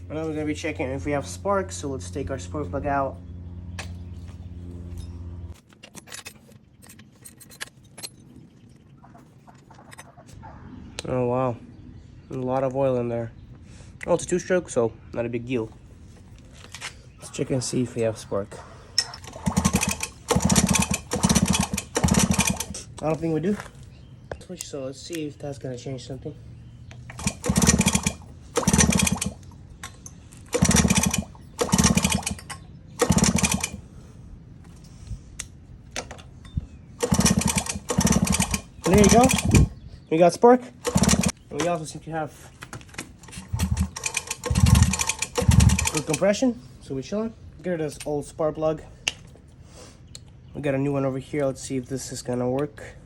And then we're gonna be checking if we have sparks, so let's take our spark plug out. Oh wow, a lot of oil in there. Oh, it's a 2-stroke, so not a big deal. Let's check and see if we have spark. I don't think we do. Switch, so let's see if that's gonna change something. There you go. We got spark. And we also seem to have good compression, so we're chilling. Get rid of this old spark plug. We got a new one over here. Let's see if this is gonna work.